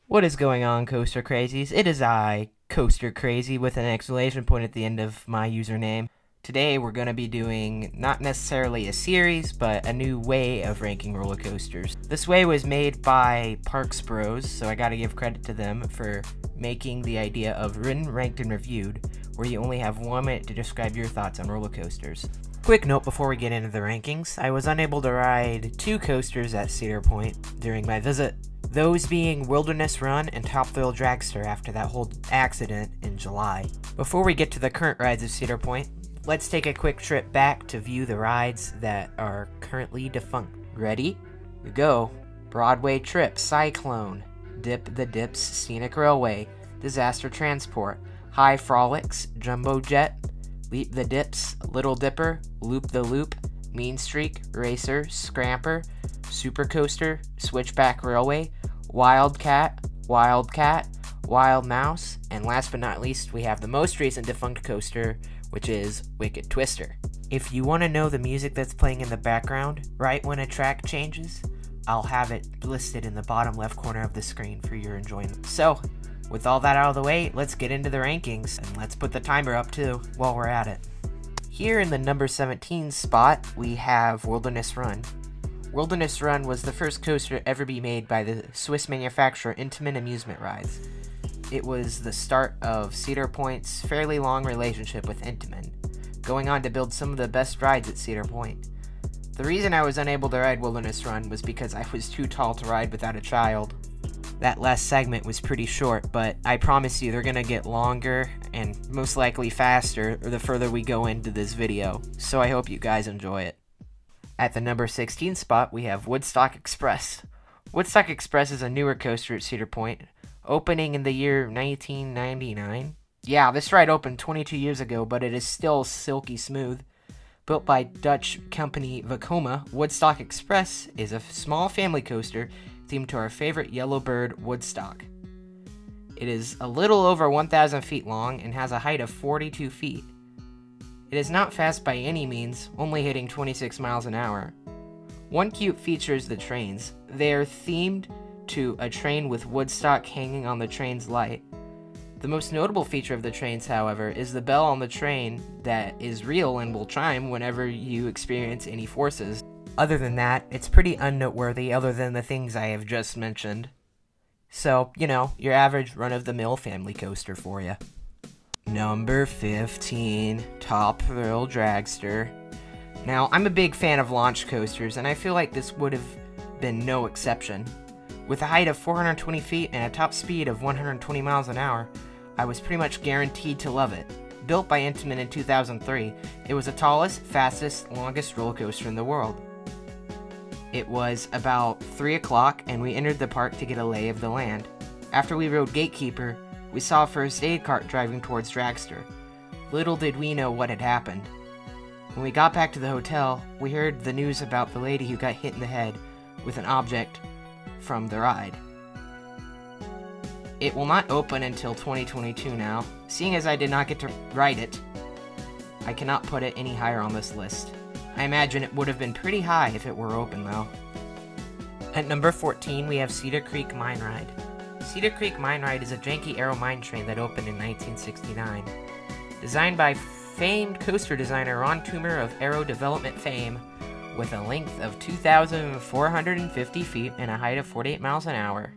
What is going on, Coaster Crazies? It is I, Coaster Crazy, with an exclamation point at the end of my username. Today we're going to be doing not necessarily a series, but a new way of ranking roller coasters. This way was made by Parks Bros, so I gotta give credit to them for making the idea of Ridden, Ranked, and Reviewed, where you only have 1 minute to describe your thoughts on roller coasters. Quick note before we get into the rankings, I was unable to ride 2 coasters at Cedar Point during my visit. Those being Wilderness Run and Top Thrill Dragster after that whole accident in July. Before we get to the current rides of Cedar Point, let's take a quick trip back to view the rides that are currently defunct. Ready? Go. Broadway Trip, Cyclone, Dip the Dips, Scenic Railway, Disaster Transport, High Frolics, Jumbo Jet, Leap the Dips, Little Dipper, Loop the Loop, Mean Streak, Racer, Scramper, Super Coaster, Switchback Railway, Wildcat, Wild Mouse, and last but not least, we have the most recent defunct coaster, which is Wicked Twister. If you want to know the music that's playing in the background, right when a track changes, I'll have it listed in the bottom left corner of the screen for your enjoyment. So, with all that out of the way, let's get into the rankings, and let's put the timer up too, while we're at it. Here in the number 17 spot, we have Wilderness Run. Wilderness Run was the first coaster to ever be made by the Swiss manufacturer Intamin Amusement Rides. It was the start of Cedar Point's fairly long relationship with Intamin, going on to build some of the best rides at Cedar Point. The reason I was unable to ride Wilderness Run was because I was too tall to ride without a child. That last segment was pretty short, but I promise you they're gonna get longer and most likely faster the further we go into this video, so I hope you guys enjoy it. At the number 16 spot, we have Woodstock Express. Woodstock Express is a newer coaster at Cedar Point, opening in the year 1999. Yeah, this ride opened 22 years ago, but it is still silky smooth. Built by Dutch company Vekoma, Woodstock Express is a small family coaster themed to our favorite yellow bird, Woodstock. It is a little over 1,000 feet long and has a height of 42 feet. It is not fast by any means, only hitting 26 miles an hour. One cute feature is the trains. They are themed to a train with Woodstock hanging on the train's light. The most notable feature of the trains, however, is the bell on the train that is real and will chime whenever you experience any forces. Other than that, it's pretty unnoteworthy other than the things I have just mentioned. So, your average run-of-the-mill family coaster for you. Number 15, Top Thrill Dragster. Now, I'm a big fan of launch coasters, and I feel like this would have been no exception. With a height of 420 feet and a top speed of 120 miles an hour, I was pretty much guaranteed to love it. Built by Intamin in 2003, it was the tallest, fastest, longest roller coaster in the world. It was about 3 o'clock, and we entered the park to get a lay of the land. After we rode Gatekeeper, we saw a first aid cart driving towards Dragster. Little did we know what had happened. When we got back to the hotel, we heard the news about the lady who got hit in the head with an object from the ride. It will not open until 2022 now. Seeing as I did not get to ride it, I cannot put it any higher on this list. I imagine it would have been pretty high if it were open though. At number 14, we have Cedar Creek Mine Ride. Cedar Creek Mine Ride is a janky aero mine train that opened in 1969. Designed by famed coaster designer Ron Toomer of aero development fame, with a length of 2,450 feet and a height of 48 miles an hour.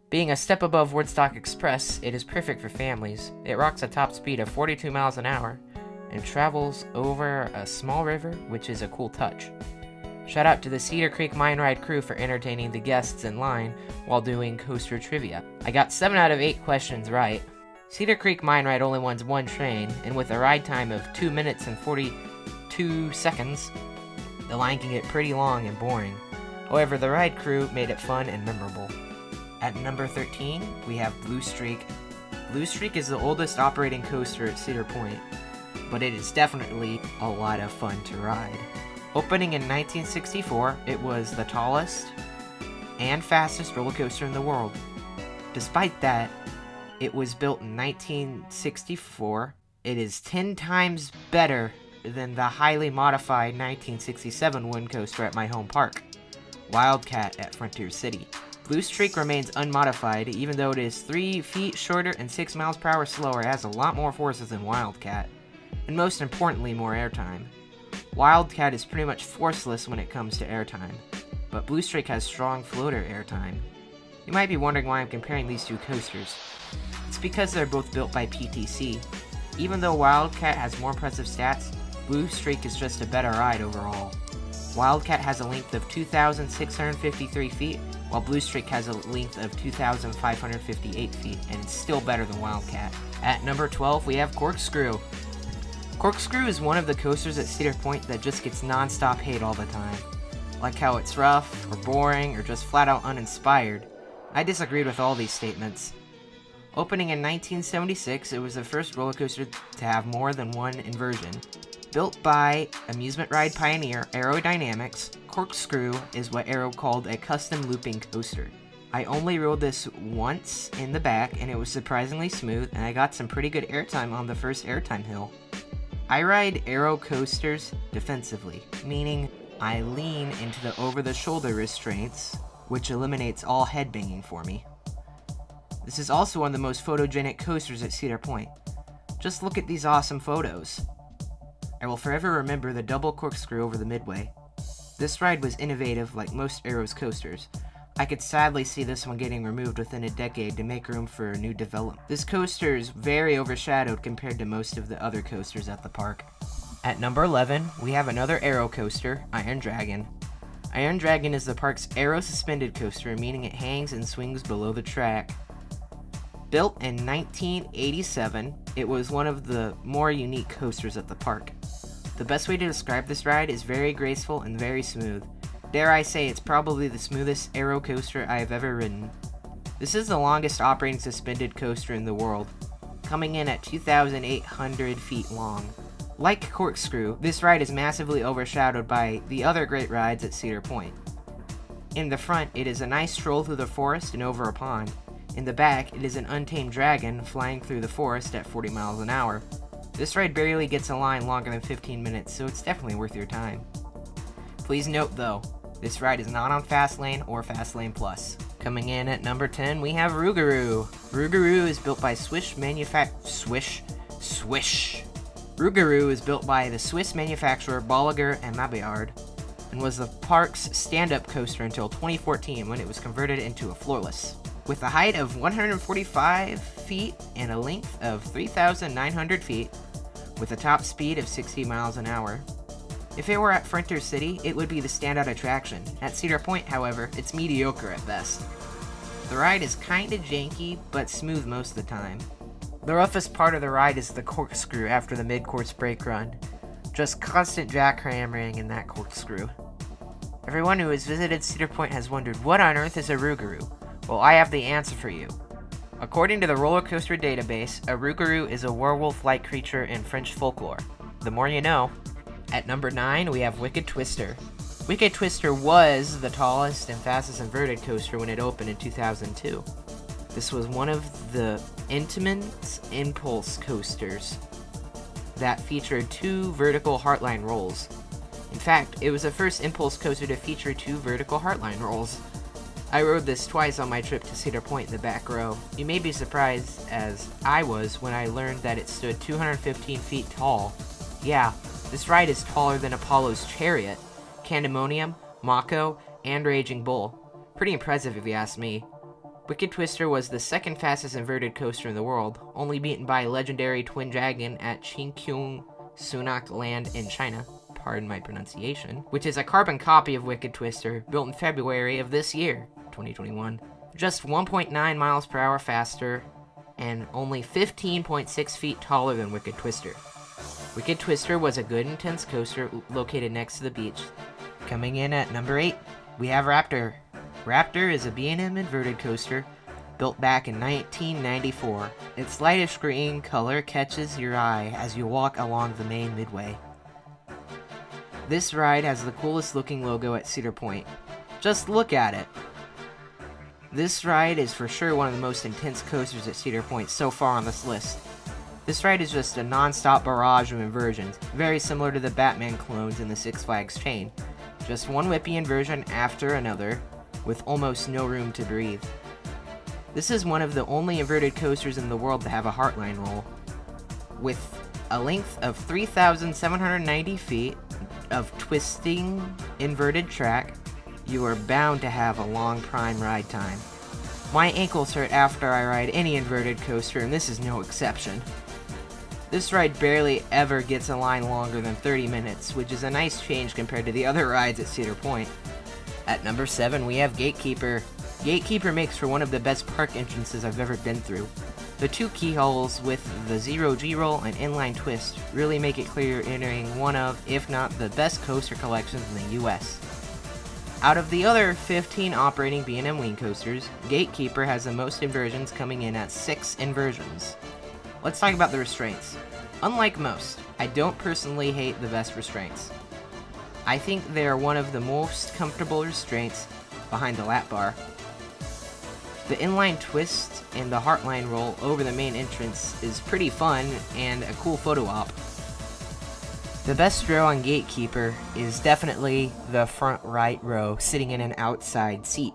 Being a step above Woodstock Express, it is perfect for families. It rocks a top speed of 42 miles an hour and travels over a small river, which is a cool touch. Shout out to the Cedar Creek Mine Ride crew for entertaining the guests in line while doing coaster trivia. I got 7 out of 8 questions right. Cedar Creek Mine Ride only runs one train, and with a ride time of 2 minutes and 42 seconds, the line can get pretty long and boring. However, the ride crew made it fun and memorable. At number 13, we have Blue Streak. Blue Streak is the oldest operating coaster at Cedar Point, but it is definitely a lot of fun to ride. Opening in 1964, it was the tallest and fastest roller coaster in the world. Despite that, it was built in 1964. It is 10 times better than the highly modified 1967 wind coaster at my home park. Wildcat at Frontier City. Blue Streak remains unmodified, even though it is 3 feet shorter and 6 miles per hour slower. It has a lot more forces than Wildcat, and most importantly, more airtime. Wildcat is pretty much forceless when it comes to airtime, but Blue Streak has strong floater airtime. You might be wondering why I'm comparing these two coasters. It's because they're both built by PTC. Even though Wildcat has more impressive stats, Blue Streak is just a better ride overall. Wildcat has a length of 2,653 feet, while Blue Streak has a length of 2,558 feet, and it's still better than Wildcat. At number 12, we have Corkscrew. Corkscrew is one of the coasters at Cedar Point that just gets non-stop hate all the time. Like how it's rough, or boring, or just flat out uninspired. I disagreed with all these statements. Opening in 1976, it was the first roller coaster to have more than one inversion. Built by amusement ride pioneer Aerodynamics, Corkscrew is what Aero called a custom looping coaster. I only rode this once in the back, and it was surprisingly smooth, and I got some pretty good airtime on the first airtime hill. I ride Aero coasters defensively, meaning I lean into the over-the-shoulder restraints, which eliminates all headbanging for me. This is also one of the most photogenic coasters at Cedar Point. Just look at these awesome photos. I will forever remember the double corkscrew over the midway. This ride was innovative like most Aero's coasters. I could sadly see this one getting removed within a decade to make room for a new development. This coaster is very overshadowed compared to most of the other coasters at the park. At number 11, we have another Aero coaster, Iron Dragon. Iron Dragon is the park's Aero suspended coaster, meaning it hangs and swings below the track. Built in 1987, it was one of the more unique coasters at the park. The best way to describe this ride is very graceful and very smooth. Dare I say it's probably the smoothest Aero coaster I have ever ridden. This is the longest operating suspended coaster in the world, coming in at 2,800 feet long. Like Corkscrew, this ride is massively overshadowed by the other great rides at Cedar Point. In the front, it is a nice stroll through the forest and over a pond. In the back, it is an untamed dragon flying through the forest at 40 miles an hour. This ride barely gets a line longer than 15 minutes, so it's definitely worth your time. Please note though, this ride is not on Fastlane or Fastlane Plus. Coming in at number 10, we have Rougarou. Rougarou is built by Rougarou is built by the Swiss manufacturer Bolliger and Mabillard, and was the park's stand-up coaster until 2014 when it was converted into a floorless. With a height of 145 feet and a length of 3,900 feet, with a top speed of 60 miles an hour. If it were at Frontier City, it would be the standout attraction. At Cedar Point, however, it's mediocre at best. The ride is kinda janky, but smooth most of the time. The roughest part of the ride is the corkscrew after the mid-course brake run. Just constant jackhammering in that corkscrew. Everyone who has visited Cedar Point has wondered, what on earth is a Rougarou? Well, I have the answer for you. According to the roller coaster database, a Rougarou is a werewolf-like creature in French folklore. The more you know. At number 9, we have Wicked Twister. Wicked Twister was the tallest and fastest inverted coaster when it opened in 2002. This was one of the Intamin's impulse coasters that featured 2 vertical heartline rolls. In fact, it was the first impulse coaster to feature 2 vertical heartline rolls. I rode this twice on my trip to Cedar Point in the back row. You may be surprised, as I was, when I learned that it stood 215 feet tall. Yeah, this ride is taller than Apollo's Chariot, Candemonium, Mako, and Raging Bull. Pretty impressive if you ask me. Wicked Twister was the second fastest inverted coaster in the world, only beaten by legendary Twin Dragon at Chingkyung Sunak Land in China. Pardon my pronunciation, which is a carbon copy of Wicked Twister, built in February of this year, 2021. Just 1.9 miles per hour faster, and only 15.6 feet taller than Wicked Twister. Wicked Twister was a good intense coaster located next to the beach. Coming in at number 8, we have Raptor. Raptor is a B&M inverted coaster built back in 1994. Its lightish green color catches your eye as you walk along the main midway. This ride has the coolest looking logo at Cedar Point. Just look at it. This ride is for sure one of the most intense coasters at Cedar Point so far on this list. This ride is just a non-stop barrage of inversions, very similar to the Batman clones in the Six Flags chain. Just one whippy inversion after another, with almost no room to breathe. This is one of the only inverted coasters in the world to have a heartline roll. With a length of 3,790 feet of twisting inverted track, you are bound to have a long prime ride time. My ankles hurt after I ride any inverted coaster, and this is no exception. This ride barely ever gets a line longer than 30 minutes, which is a nice change compared to the other rides at Cedar Point. At number 7, we have Gatekeeper. Gatekeeper makes for one of the best park entrances I've ever been through. The two keyholes with the zero G-roll and inline twist really make it clear you're entering one of, if not the best coaster collections in the US. Out of the other 15 operating B&M wing coasters, Gatekeeper has the most inversions, coming in at 6 inversions. Let's talk about the restraints. Unlike most, I don't personally hate the vest restraints. I think they are one of the most comfortable restraints behind the lap bar. The inline twist and the heartline roll over the main entrance is pretty fun and a cool photo op. The best row on Gatekeeper is definitely the front right row, sitting in an outside seat.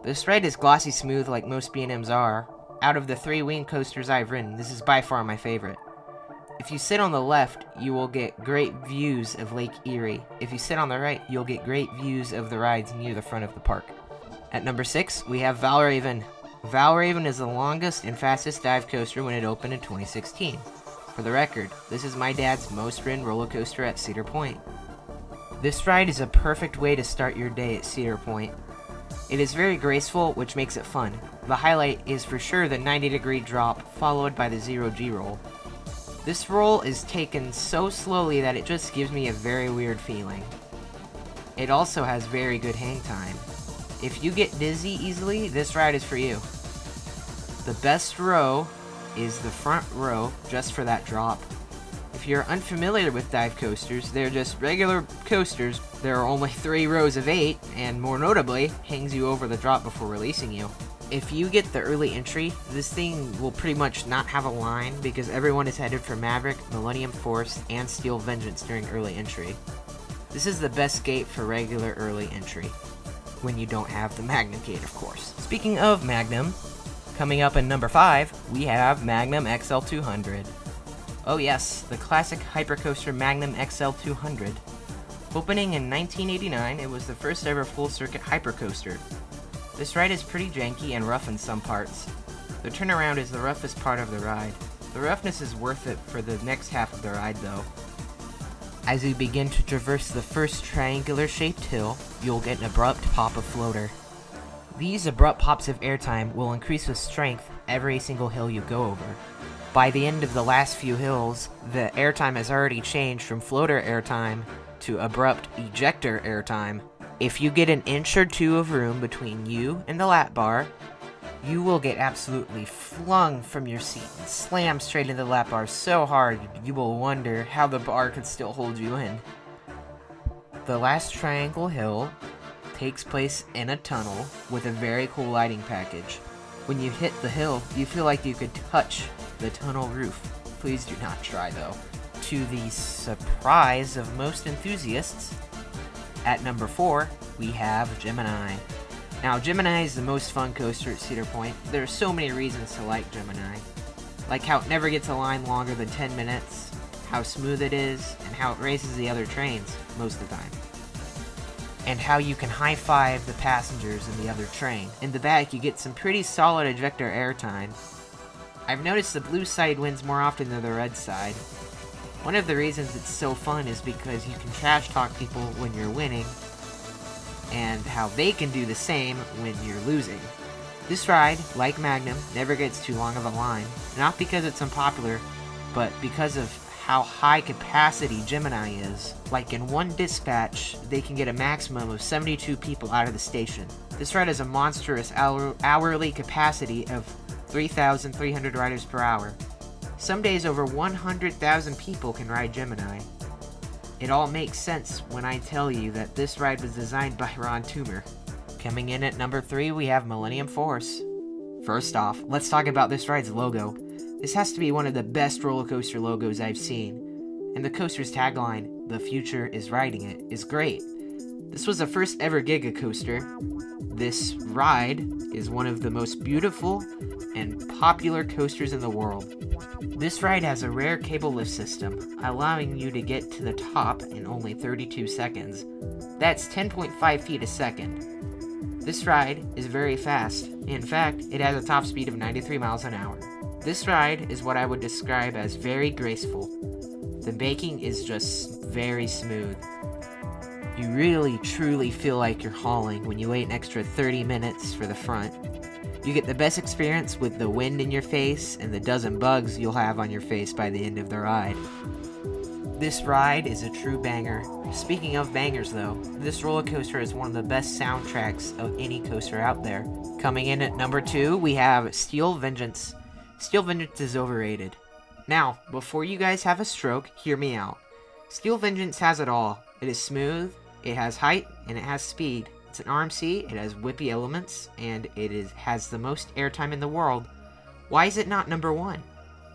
This ride is glossy smooth like most B&Ms are. Out of the 3 wing coasters I've ridden, this is by far my favorite. If you sit on the left, you will get great views of Lake Erie. If you sit on the right, you'll get great views of the rides near the front of the park. At number 6, we have Valraven. Valraven is the longest and fastest dive coaster when it opened in 2016. For the record, this is my dad's most ridden roller coaster at Cedar Point. This ride is a perfect way to start your day at Cedar Point. It is very graceful, which makes it fun. The highlight is for sure the 90-degree drop, followed by the zero G-roll. This roll is taken so slowly that it just gives me a very weird feeling. It also has very good hang time. If you get dizzy easily, this ride is for you. The best row is the front row, just for that drop. If you're unfamiliar with dive coasters, they're just regular coasters. There are only 3 rows of 8, and more notably, hangs you over the drop before releasing you. If you get the early entry, this thing will pretty much not have a line because everyone is headed for Maverick, Millennium Force, and Steel Vengeance during early entry. This is the best gate for regular early entry, when you don't have the Magnum gate, of course. Speaking of Magnum, coming up in number 5, we have Magnum XL200. Oh yes, the classic hypercoaster Magnum XL200. Opening in 1989, it was the first ever full-circuit hypercoaster. This ride is pretty janky and rough in some parts. The turnaround is the roughest part of the ride. The roughness is worth it for the next half of the ride though. As you begin to traverse the first triangular-shaped hill, you'll get an abrupt pop of floater. These abrupt pops of airtime will increase with strength every single hill you go over. By the end of the last few hills, the airtime has already changed from floater airtime to abrupt ejector airtime. If you get an inch or 2 of room between you and the lap bar, you will get absolutely flung from your seat and slammed straight into the lap bar so hard you will wonder how the bar could still hold you in. The last triangle hill takes place in a tunnel with a very cool lighting package. When you hit the hill, you feel like you could touch the tunnel roof. Please do not try though. To the surprise of most enthusiasts, at number 4, we have Gemini. Now, Gemini is the most fun coaster at Cedar Point. There are so many reasons to like Gemini. Like how it never gets a line longer than 10 minutes, how smooth it is, and how it races the other trains most of the time. And how you can high-five the passengers in the other train. In the back, you get some pretty solid ejector airtime. I've noticed the blue side wins more often than the red side. One of the reasons it's so fun is because you can trash talk people when you're winning, and how they can do the same when you're losing. This ride, like Magnum, never gets too long of a line, not because it's unpopular, but because of how high capacity Gemini is. Like in one dispatch, they can get a maximum of 72 people out of the station. This ride has a monstrous hourly capacity of 3,300 riders per hour. Some days over 100,000 people can ride Gemini. It all makes sense when I tell you that this ride was designed by Ron Toomer. Coming in at number 3, we have Millennium Force. First off, let's talk about this ride's logo. This has to be one of the best roller coaster logos I've seen. And the coaster's tagline, "The future is riding it," is great. This was the first ever Giga Coaster. This ride is one of the most beautiful and popular coasters in the world. This ride has a rare cable lift system, allowing you to get to the top in only 32 seconds. That's 10.5 feet a second. This ride is very fast. In fact, it has a top speed of 93 miles an hour. This ride is what I would describe as very graceful. The banking is just very smooth. You really truly feel like you're hauling when you wait an extra 30 minutes for the front. You get the best experience with the wind in your face and the dozen bugs you'll have on your face by the end of the ride. This ride is a true banger. Speaking of bangers though, this roller coaster is one of the best soundtracks of any coaster out there. Coming in at number 2, we have Steel Vengeance. Steel Vengeance is overrated. Now, before you guys have a stroke, hear me out. Steel Vengeance has it all. It is smooth, it has height, and it has speed. It's an RMC, it has whippy elements, and has the most airtime in the world. Why is it not number 1?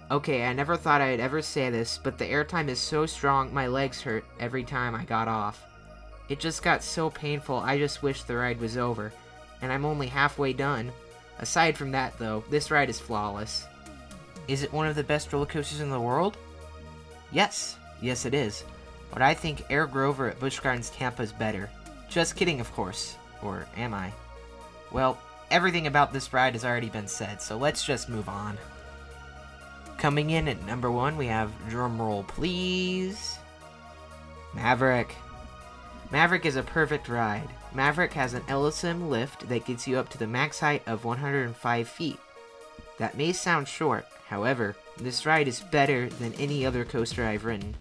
Okay, I never thought I'd ever say this, but the airtime is so strong my legs hurt every time I got off. It just got so painful, I just wish the ride was over. And I'm only halfway done. Aside from that though, this ride is flawless. Is it one of the best roller coasters in the world? Yes it is. But I think Air Grover at Busch Gardens Tampa is better. Just kidding, of course. Or am I? Well, everything about this ride has already been said, so let's just move on. Coming in at number 1, we have, drumroll please, Maverick. Maverick is a perfect ride. Maverick has an LSM lift that gets you up to the max height of 105 feet. That may sound short, however, this ride is better than any other coaster I've ridden.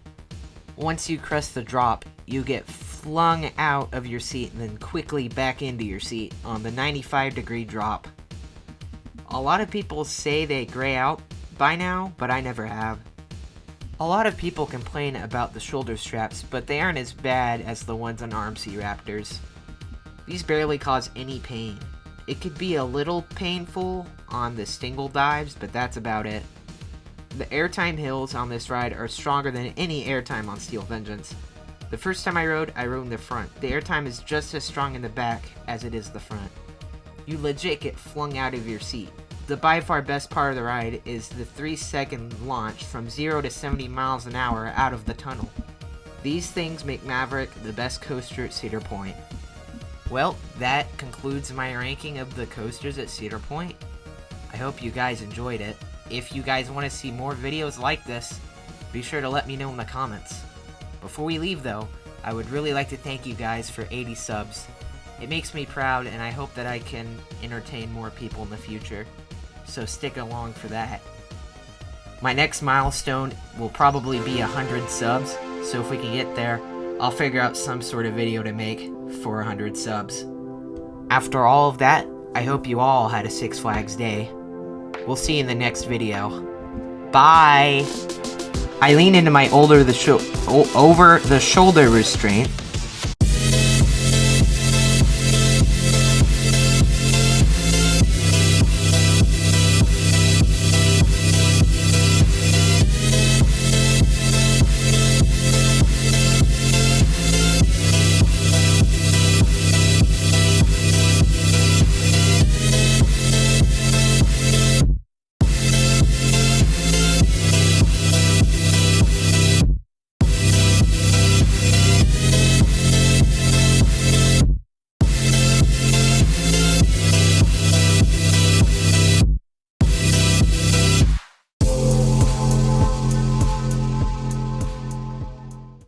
Once you crest the drop, you get flung out of your seat and then quickly back into your seat on the 95-degree drop. A lot of people say they gray out by now, but I never have. A lot of people complain about the shoulder straps, but they aren't as bad as the ones on RMC Raptors. These barely cause any pain. It could be a little painful on the stingle dives, but that's about it. The airtime hills on this ride are stronger than any airtime on Steel Vengeance. The first time I rode in the front. The airtime is just as strong in the back as it is the front. You legit get flung out of your seat. The by far best part of the ride is the 3-second launch from 0 to 70 miles an hour out of the tunnel. These things make Maverick the best coaster at Cedar Point. Well, that concludes my ranking of the coasters at Cedar Point. I hope you guys enjoyed it. If you guys want to see more videos like this, be sure to let me know in the comments. Before we leave though, I would really like to thank you guys for 80 subs. It makes me proud and I hope that I can entertain more people in the future. So stick along for that. My next milestone will probably be 100 subs, so if we can get there, I'll figure out some sort of video to make for 100 subs. After all of that, I hope you all had a Six Flags day. We'll see you in the next video. Bye! I lean into my over the shoulder restraint